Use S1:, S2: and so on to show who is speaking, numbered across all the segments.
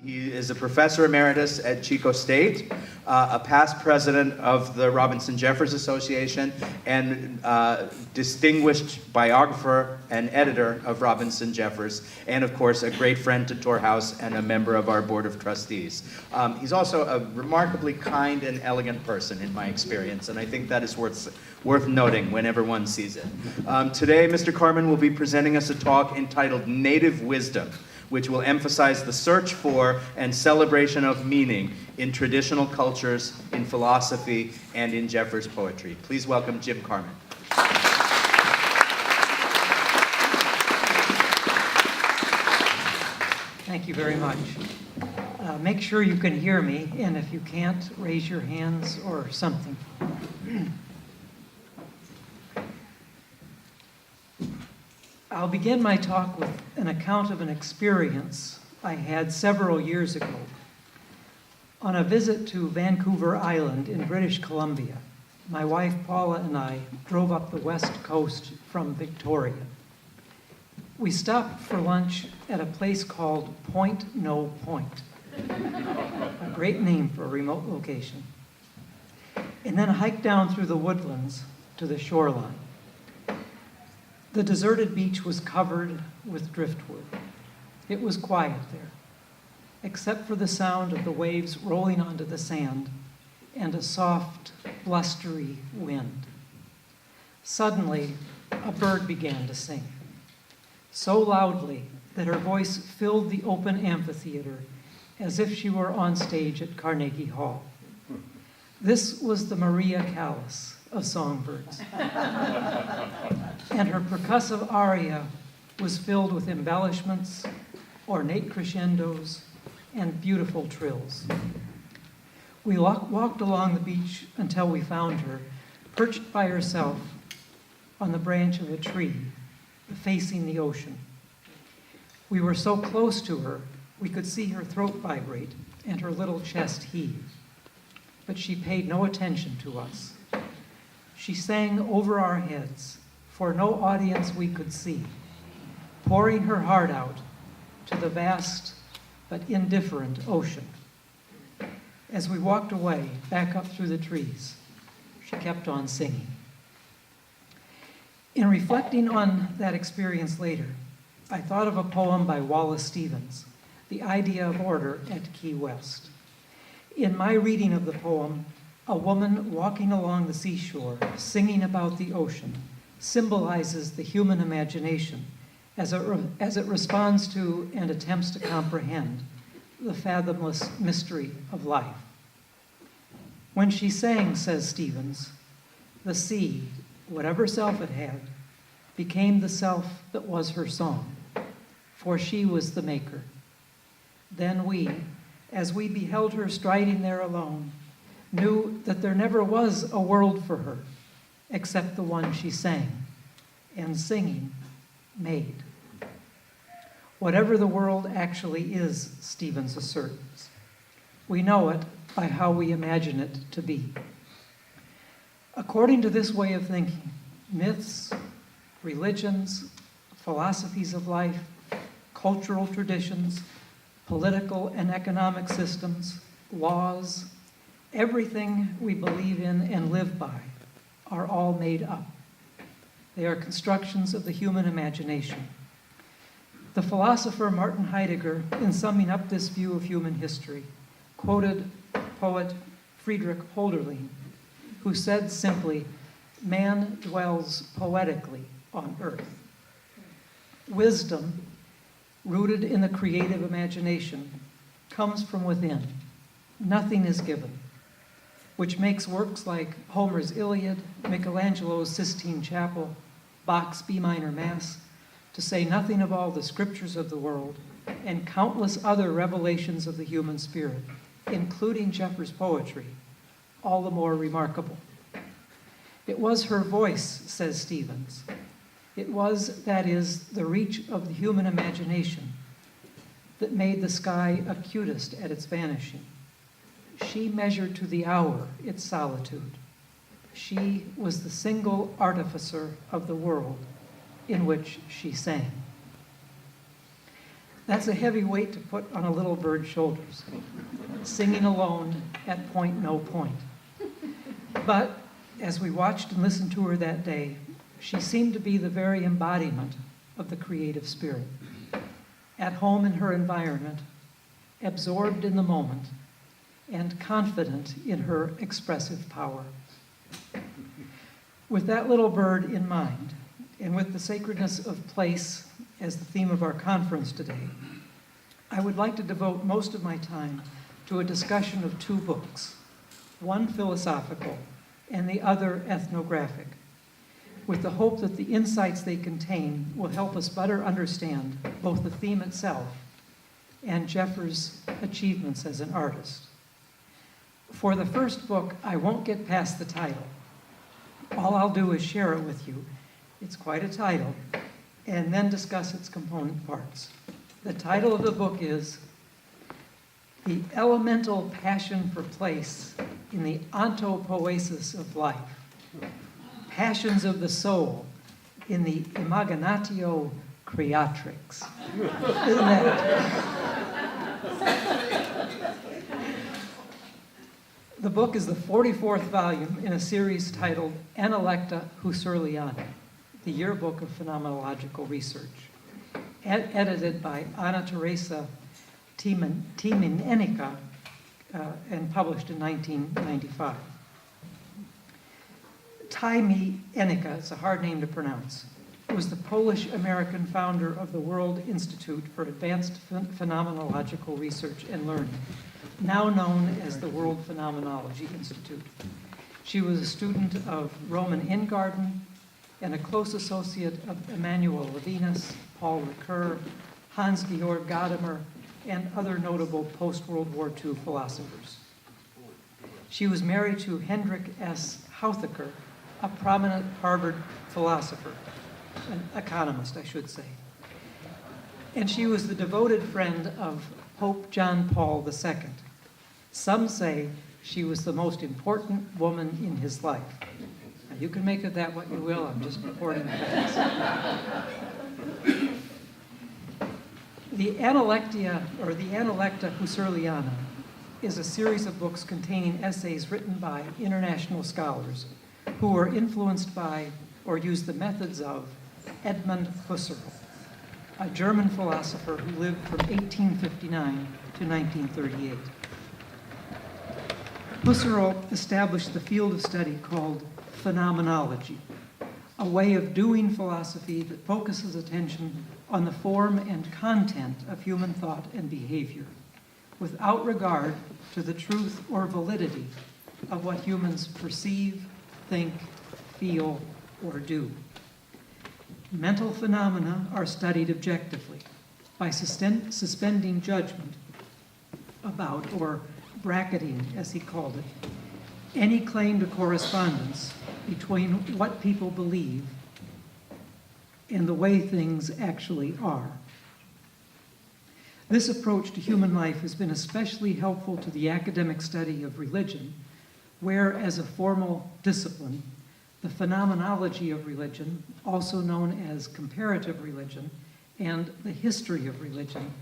S1: He is a professor emeritus at Chico State, a past president of the Robinson Jeffers Association, and distinguished biographer and editor of Robinson Jeffers, and of course a great friend to Tor House and a member of our board of trustees. He's also a remarkably kind and elegant person in my experience, and I think that is worth noting whenever one sees it. Today, Mr. Karman will be presenting us a talk entitled Native Wisdom, which will emphasize the search for and celebration of meaning in traditional cultures, in philosophy, and in Jeffers poetry. Please welcome Jim Karman.
S2: Thank you very much. Make sure you can hear me, and if you can't, raise your hands or something. I'll begin my talk with an account of an experience I had several years ago on a visit to Vancouver Island in British Columbia. My wife Paula and I drove up the west coast from Victoria. We stopped for lunch at a place called Point No Point, a great name for a remote location, and then hiked down through the woodlands to the shoreline. The deserted beach was covered with driftwood. It was quiet there, except for the sound of the waves rolling onto the sand and a soft, blustery wind. Suddenly, a bird began to sing, so loudly that her voice filled the open amphitheater as if she were on stage at Carnegie Hall. This was the Maria Callas of songbirds. And her percussive aria was filled with embellishments, ornate crescendos, and beautiful trills. We walked along the beach until we found her, perched by herself on the branch of a tree, facing the ocean. We were so close to her, we could see her throat vibrate and her little chest heave. But she paid no attention to us. She sang over our heads, for no audience we could see, pouring her heart out to the vast but indifferent ocean. As we walked away, back up through the trees, she kept on singing. In reflecting on that experience later, I thought of a poem by Wallace Stevens, The Idea of Order at Key West. In my reading of the poem, a woman walking along the seashore, singing about the ocean, symbolizes the human imagination as it responds to and attempts to comprehend the fathomless mystery of life. When she sang, says Stevens, the sea, whatever self it had, became the self that was her song, for she was the maker. Then we, as we beheld her striding there alone, knew that there never was a world for her except the one she sang, and singing made. Whatever the world actually is, Stevens asserts, we know it by how we imagine it to be. According to this way of thinking, myths, religions, philosophies of life, cultural traditions, political and economic systems, laws, everything we believe in and live by are all made up. They are constructions of the human imagination. The philosopher Martin Heidegger, in summing up this view of human history, quoted poet Friedrich Hölderlin, who said simply, "Man dwells poetically on earth." Wisdom, rooted in the creative imagination, comes from within. Nothing is given, which makes works like Homer's Iliad, Michelangelo's Sistine Chapel, Bach's B minor Mass, to say nothing of all the scriptures of the world, and countless other revelations of the human spirit, including Jeffers' poetry, all the more remarkable. It was her voice, says Stevens. It was, that is, the reach of the human imagination that made the sky acutest at its vanishing. She measured to the hour its solitude. She was the single artificer of the world in which she sang. That's a heavy weight to put on a little bird's shoulders, singing alone at point no point. But as we watched and listened to her that day, she seemed to be the very embodiment of the creative spirit. At home in her environment, absorbed in the moment, and confident in her expressive power. With that little bird in mind, and with the sacredness of place as the theme of our conference today, I would like to devote most of my time to a discussion of two books, one philosophical and the other ethnographic, with the hope that the insights they contain will help us better understand both the theme itself and Jeffers' achievements as an artist. For the first book, I won't get past the title. All I'll do is share it with you. It's quite a title, and then discuss its component parts. The title of the book is The Elemental Passion for Place in the Ontopoiesis of Life. Passions of the Soul in the Imaginatio Creatrix. Isn't that? The book is the 44th volume in a series titled Analecta Husserliana, the Yearbook of Phenomenological Research, edited by Anna Teresa Timinenka and published in 1995. Timinenka, it's a hard name to pronounce, was the Polish-American founder of the World Institute for Advanced Phenomenological Research and Learning, now known as the World Phenomenology Institute. She was a student of Roman Ingarden and a close associate of Emmanuel Levinas, Paul Ricoeur, Hans-Georg Gadamer, and other notable post-World War II philosophers. She was married to Hendrik S. Hauthaker, a prominent Harvard philosopher, an economist, I should say. And she was the devoted friend of Pope John Paul II. Some say she was the most important woman in his life. Now, you can make of that what you will, I'm just reporting facts. The Analecta Husserliana is a series of books containing essays written by international scholars who were influenced by or used the methods of Edmund Husserl, a German philosopher who lived from 1859 to 1938. Husserl established the field of study called phenomenology, a way of doing philosophy that focuses attention on the form and content of human thought and behavior, without regard to the truth or validity of what humans perceive, think, feel, or do. Mental phenomena are studied objectively by suspending judgment about, or bracketing, as he called it, any claim to correspondence between what people believe and the way things actually are. This approach to human life has been especially helpful to the academic study of religion, where, as a formal discipline, the phenomenology of religion, also known as comparative religion, and the history of religion,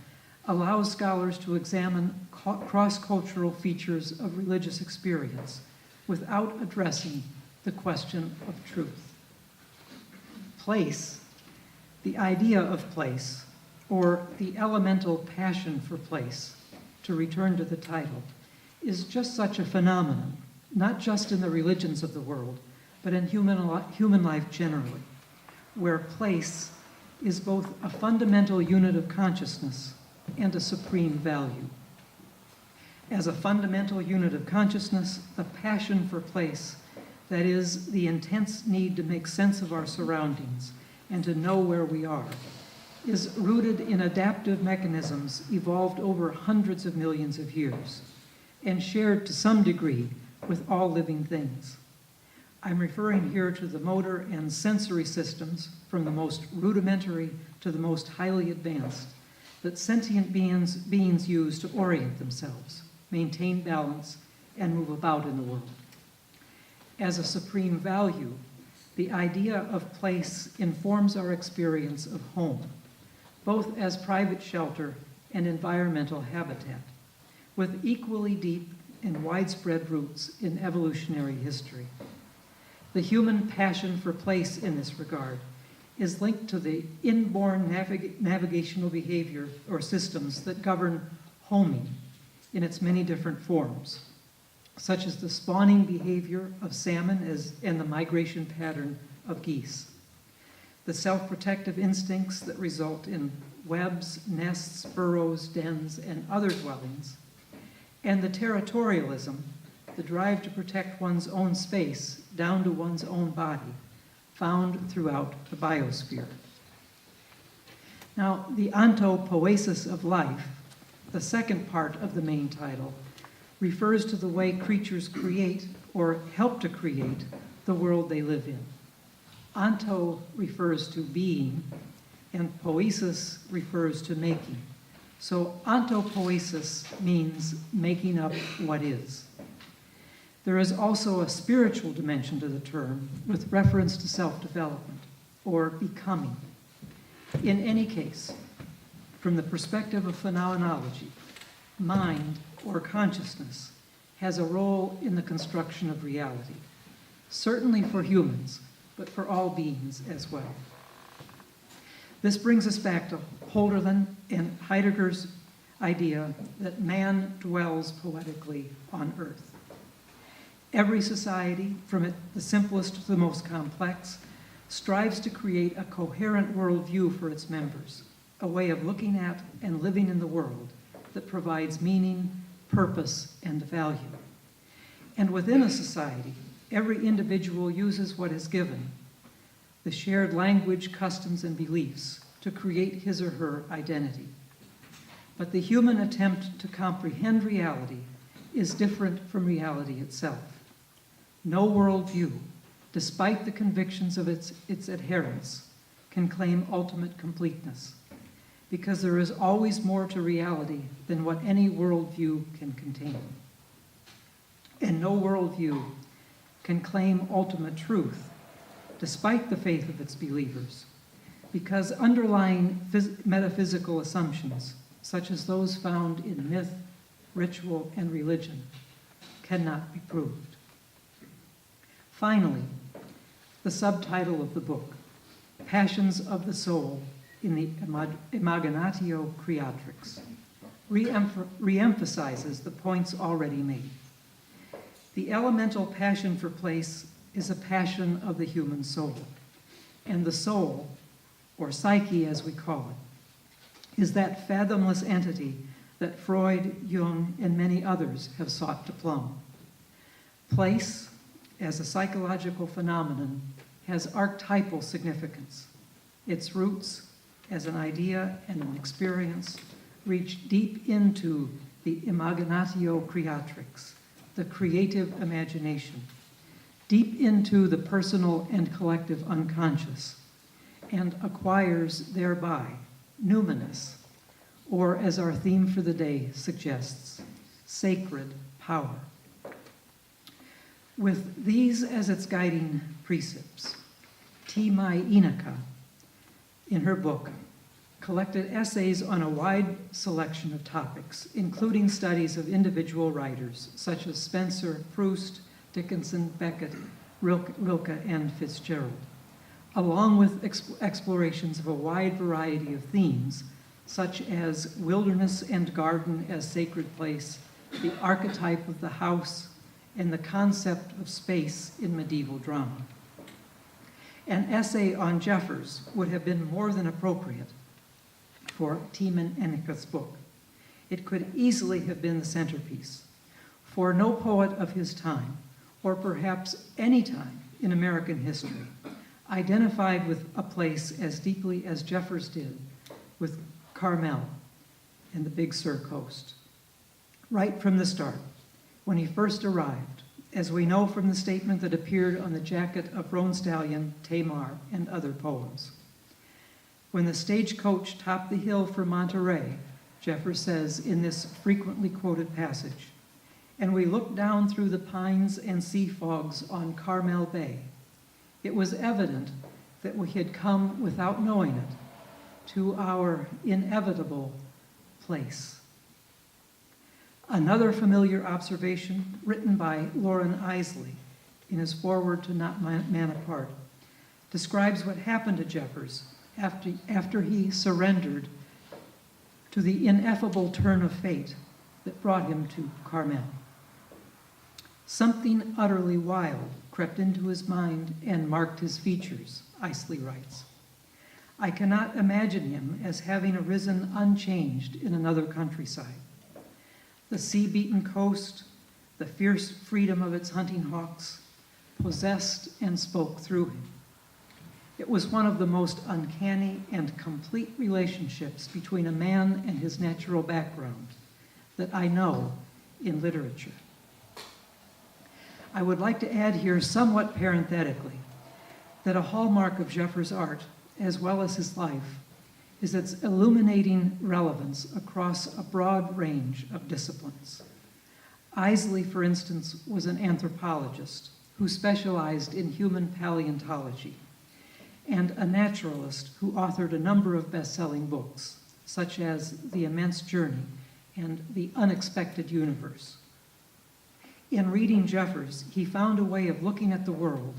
S2: allows scholars to examine cross-cultural features of religious experience without addressing the question of truth. Place, the idea of place, or the elemental passion for place, to return to the title, is just such a phenomenon, not just in the religions of the world, but in human life generally, where place is both a fundamental unit of consciousness and a supreme value. As a fundamental unit of consciousness, the passion for place, that is, the intense need to make sense of our surroundings and to know where we are, is rooted in adaptive mechanisms evolved over hundreds of millions of years and shared to some degree with all living things. I'm referring here to the motor and sensory systems, from the most rudimentary to the most highly advanced, that sentient beings use to orient themselves, maintain balance, and move about in the world. As a supreme value, the idea of place informs our experience of home, both as private shelter and environmental habitat, with equally deep and widespread roots in evolutionary history. The human passion for place in this regard is linked to the inborn navigational behavior or systems that govern homing in its many different forms, such as the spawning behavior of salmon and the migration pattern of geese, the self-protective instincts that result in webs, nests, burrows, dens, and other dwellings, and the territorialism, the drive to protect one's own space down to one's own body, found throughout the biosphere. Now, the ontopoiesis of life, the second part of the main title, refers to the way creatures create or help to create the world they live in. Onto refers to being, and poiesis refers to making. So ontopoiesis means making up what is. There is also a spiritual dimension to the term with reference to self-development or becoming. In any case, from the perspective of phenomenology, mind or consciousness has a role in the construction of reality, certainly for humans, but for all beings as well. This brings us back to Hölderlin and Heidegger's idea that man dwells poetically on earth. Every society, from the simplest to the most complex, strives to create a coherent worldview for its members, a way of looking at and living in the world that provides meaning, purpose, and value. And within a society, every individual uses what is given, the shared language, customs, and beliefs, to create his or her identity. But the human attempt to comprehend reality is different from reality itself. No worldview, despite the convictions of its adherents, can claim ultimate completeness, because there is always more to reality than what any worldview can contain. And no worldview can claim ultimate truth, despite the faith of its believers, because underlying metaphysical assumptions, such as those found in myth, ritual, and religion, cannot be proved. Finally, the subtitle of the book, Passions of the Soul in the Imaginatio Creatrix, re-emphasizes the points already made. The elemental passion for place is a passion of the human soul, and the soul, or psyche as we call it, is that fathomless entity that Freud, Jung, and many others have sought to plumb. Place, as a psychological phenomenon, has archetypal significance. Its roots, as an idea and an experience, reach deep into the imaginatio creatrix, the creative imagination, deep into the personal and collective unconscious, and acquires thereby numinous, or as our theme for the day suggests, sacred power. With these as its guiding precepts, Mai Inaka, in her book, collected essays on a wide selection of topics, including studies of individual writers such as Spencer, Proust, Dickinson, Beckett, Rilke, and Fitzgerald, along with explorations of a wide variety of themes, such as wilderness and garden as sacred place, the archetype of the house, and the concept of space in medieval drama. An essay on Jeffers would have been more than appropriate for Tiemann Ennike's book. It could easily have been the centerpiece, for no poet of his time, or perhaps any time in American history, identified with a place as deeply as Jeffers did with Carmel and the Big Sur coast. Right from the start, when he first arrived, as we know from the statement that appeared on the jacket of Ronstallion, Tamar, and other poems. When the stagecoach topped the hill for Monterey, Jeffers says in this frequently quoted passage, and we looked down through the pines and sea fogs on Carmel Bay, it was evident that we had come without knowing it to our inevitable place. Another familiar observation written by Loren Eiseley in his foreword to Not Man Apart describes what happened to Jeffers after he surrendered to the ineffable turn of fate that brought him to Carmel. Something utterly wild crept into his mind and marked his features, Eiseley writes. I cannot imagine him as having arisen unchanged in another countryside. The sea-beaten coast, the fierce freedom of its hunting hawks, possessed and spoke through him. It was one of the most uncanny and complete relationships between a man and his natural background that I know in literature. I would like to add here, somewhat parenthetically, that a hallmark of Jeffers' art, as well as his life, is its illuminating relevance across a broad range of disciplines. Eiseley, for instance, was an anthropologist who specialized in human paleontology, and a naturalist who authored a number of best-selling books, such as The Immense Journey and The Unexpected Universe. In reading Jeffers, he found a way of looking at the world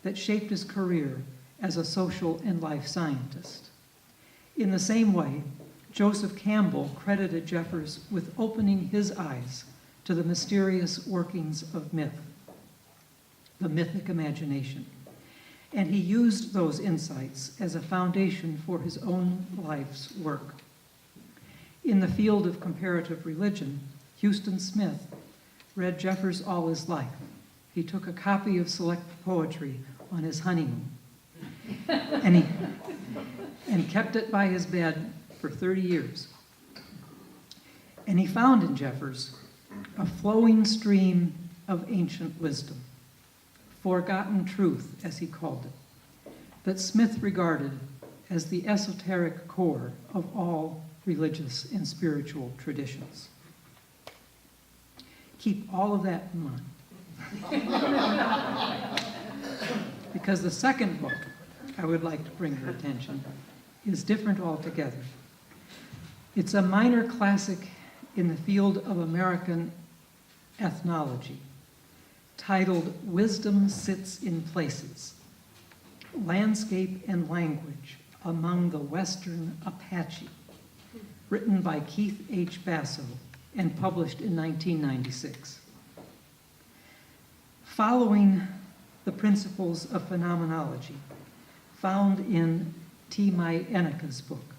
S2: that shaped his career as a social and life scientist. In the same way, Joseph Campbell credited Jeffers with opening his eyes to the mysterious workings of myth, the mythic imagination, and he used those insights as a foundation for his own life's work. In the field of comparative religion, Houston Smith read Jeffers all his life. He took a copy of select poetry on his honeymoon, and kept it by his bed for 30 years. And he found in Jeffers a flowing stream of ancient wisdom, forgotten truth, as he called it, that Smith regarded as the esoteric core of all religious and spiritual traditions. Keep all of that in mind. Because the second book I would like to bring your attention is different altogether. It's a minor classic in the field of American ethnology, titled Wisdom Sits in Places, Landscape and Language Among the Western Apache, written by Keith H. Basso and published in 1996. Following the principles of phenomenology found in T. Mai Enneke's book,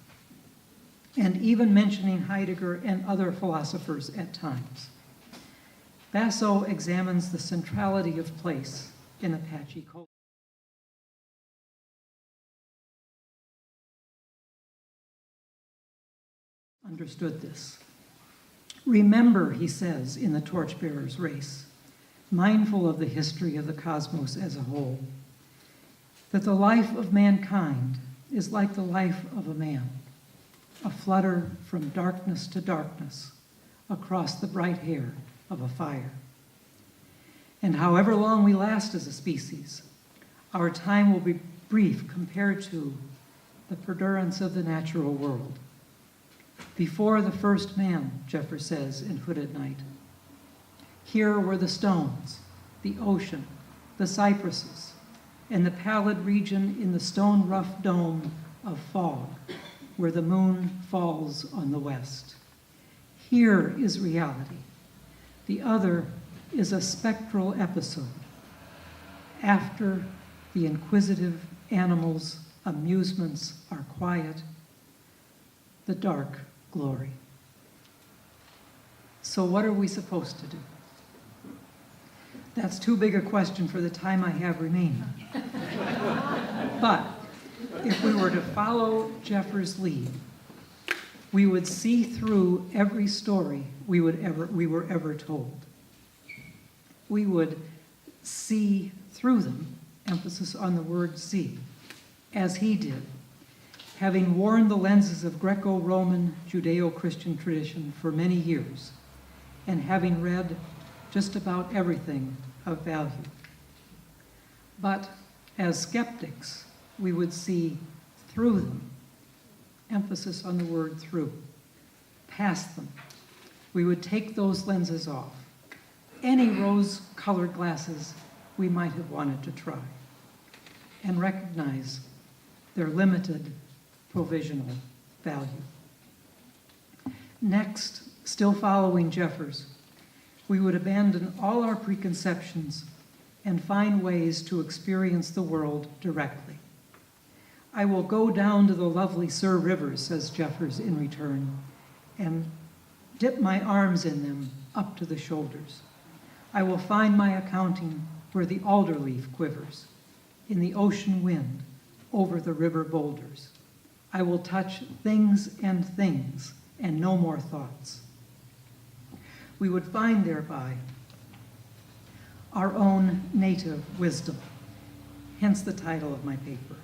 S2: and even mentioning Heidegger and other philosophers at times, Basso examines the centrality of place in Apache culture. Understood this. Remember, he says in The Torchbearer's Race, mindful of the history of the cosmos as a whole, that the life of mankind is like the life of a man, a flutter from darkness to darkness across the bright hair of a fire. And however long we last as a species, our time will be brief compared to the perdurance of the natural world. Before the first man, Jeffers says in Hooded Night, here were the stones, the ocean, the cypresses, and the pallid region in the stone-rough dome of fog, where the moon falls on the west. Here is reality. The other is a spectral episode. After the inquisitive animals' amusements are quiet, the dark glory. So what are we supposed to do? That's too big a question for the time I have remaining. But if we were to follow Jeffers' lead, we would see through every story we were ever told. We would see through them, emphasis on the word see, as he did, having worn the lenses of Greco-Roman Judeo-Christian tradition for many years, and having read just about everything of value. But as skeptics, we would see through them emphasis on the word through, past them. We would take those lenses off, any rose-colored glasses we might have wanted to try, and recognize their limited provisional value. Next, still following Jeffers, we would abandon all our preconceptions and find ways to experience the world directly. I will go down to the lovely Sur Rivers, says Jeffers in return, and dip my arms in them up to the shoulders. I will find my accounting where the alder leaf quivers, in the ocean wind over the river boulders. I will touch things and no more thoughts. We would find thereby our own native wisdom, hence the title of my paper.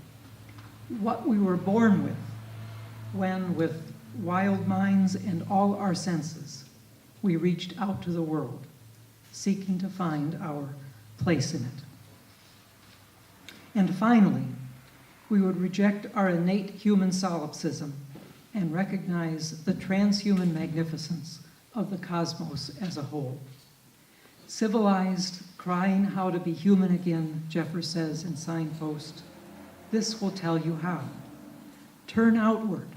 S2: What we were born with, when with wild minds and all our senses, we reached out to the world, seeking to find our place in it. And finally, we would reject our innate human solipsism and recognize the transhuman magnificence of the cosmos as a whole. Civilized, crying how to be human again, Jeffers says in Signpost, this will tell you how. Turn outward,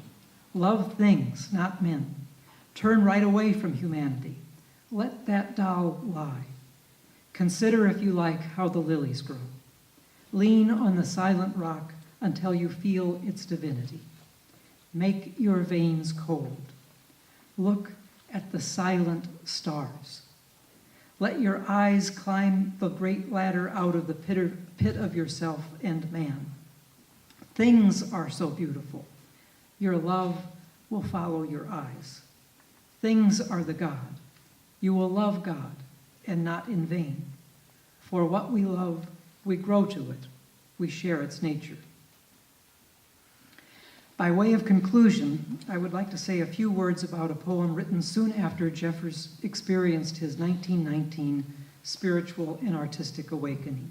S2: love things, not men. Turn right away from humanity. Let that doll lie. Consider, if you like, how the lilies grow. Lean on the silent rock until you feel its divinity. Make your veins cold. Look at the silent stars. Let your eyes climb the great ladder out of the pit of yourself and man. Things are so beautiful. Your love will follow your eyes. Things are the God. You will love God, and not in vain. For what we love, we grow to it. We share its nature. By way of conclusion, I would like to say a few words about a poem written soon after Jeffers experienced his 1919 spiritual and artistic awakening,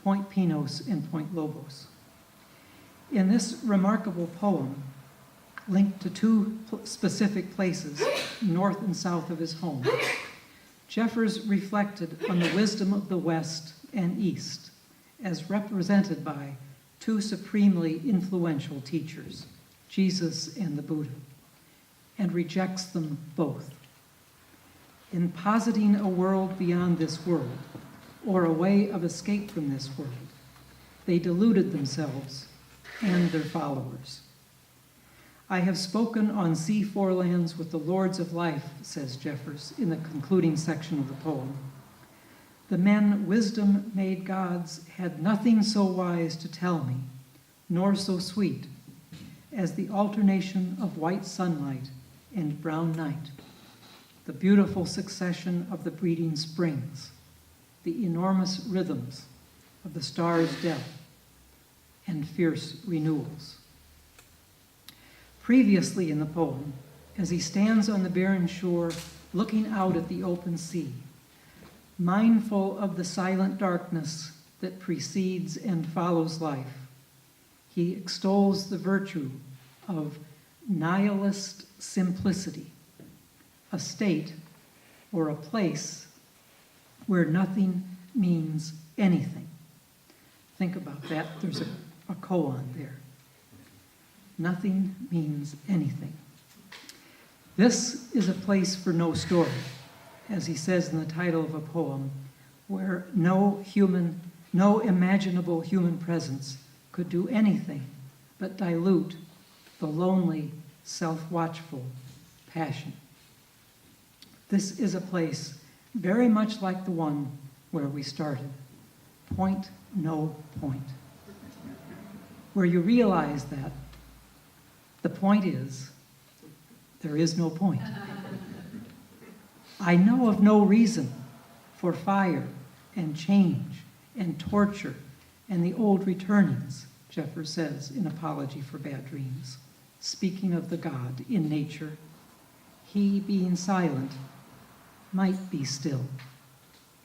S2: Point Pinos and Point Lobos. In this remarkable poem, linked to two specific places, north and south of his home, Jeffers reflected on the wisdom of the West and East as represented by two supremely influential teachers, Jesus and the Buddha, and rejects them both. In positing a world beyond this world, or a way of escape from this world, they deluded themselves and their followers. I have spoken on sea forelands with the lords of life, says Jeffers in the concluding section of the poem. The men wisdom made gods had nothing so wise to tell me, nor so sweet, as the alternation of white sunlight and brown night, the beautiful succession of the breeding springs, the enormous rhythms of the star's death, and fierce renewals. Previously in the poem, as he stands on the barren shore looking out at the open sea, mindful of the silent darkness that precedes and follows life, he extols the virtue of nihilist simplicity, a state or a place where nothing means anything. Think about that. There's a koan there. Nothing means anything. This is a place for no story, as he says in the title of a poem, where no imaginable human presence could do anything but dilute the lonely, self-watchful passion. This is a place very much like the one where we started, point, no point, where you realize that the point is, there is no point. I know of no reason for fire and change and torture and the old returnings, Jeffers says in Apology for Bad Dreams, speaking of the God in nature. He, being silent, might be still.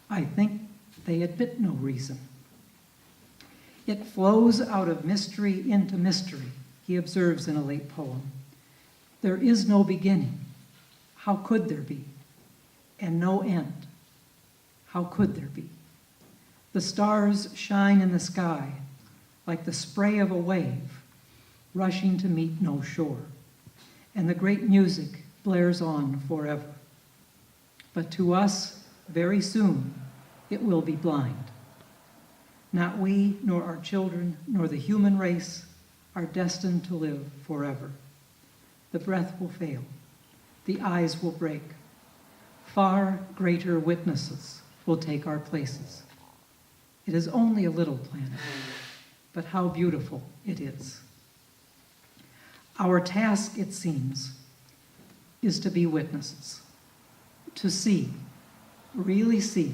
S2: I think they admit no reason. It flows out of mystery into mystery, he observes in a late poem, There is no beginning. How could there be? And no end. How could there be? The stars shine in the sky like the spray of a wave rushing to meet no shore, and the great music blares on forever. But to us, very soon, it will be blind. Not we, nor our children, nor the human race are destined to live forever. The breath will fail. The eyes will break. Far greater witnesses will take our places. It is only a little planet, but how beautiful it is. Our task, it seems, is to be witnesses, to see, really see,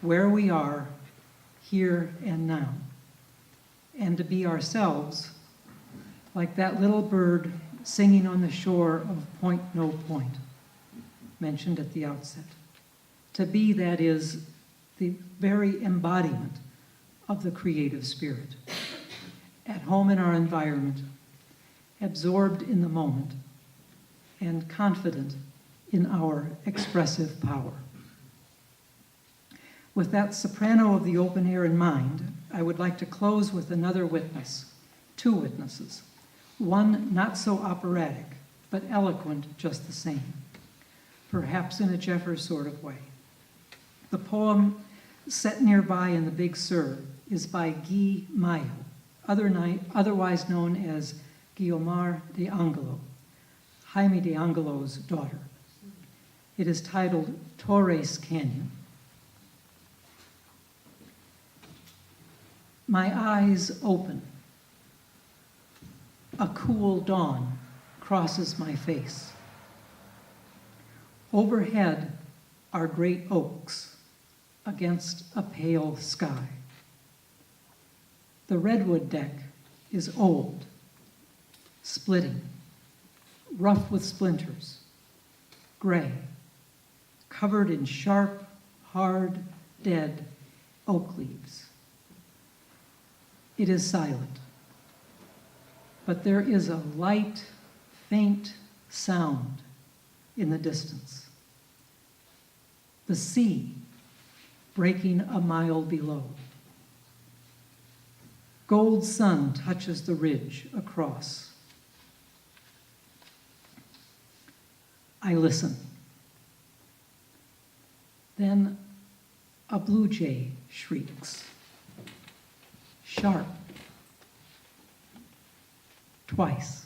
S2: where we are here and now, and to be ourselves like that little bird singing on the shore of Point No Point, mentioned at the outset. To be, that is, the very embodiment of the creative spirit, at home in our environment, absorbed in the moment, and confident in our expressive power. With that soprano of the open air in mind, I would like to close with another witness, two witnesses, one not so operatic, but eloquent just the same, perhaps in a Jeffers sort of way. The poem set nearby in the Big Sur is by Guy Mayo, otherwise known as Guiomar de Angelo, Jaime de Angelo's daughter. It is titled Torres Canyon. My eyes open. A cool dawn crosses my face. Overhead are great oaks against a pale sky. The redwood deck is old, splitting, rough with splinters, gray, covered in sharp, hard, dead oak leaves. It is silent, but there is a light, faint sound in the distance. The sea breaking a mile below. Gold sun touches the ridge across. I listen. Then a blue jay shrieks. Sharp. Twice.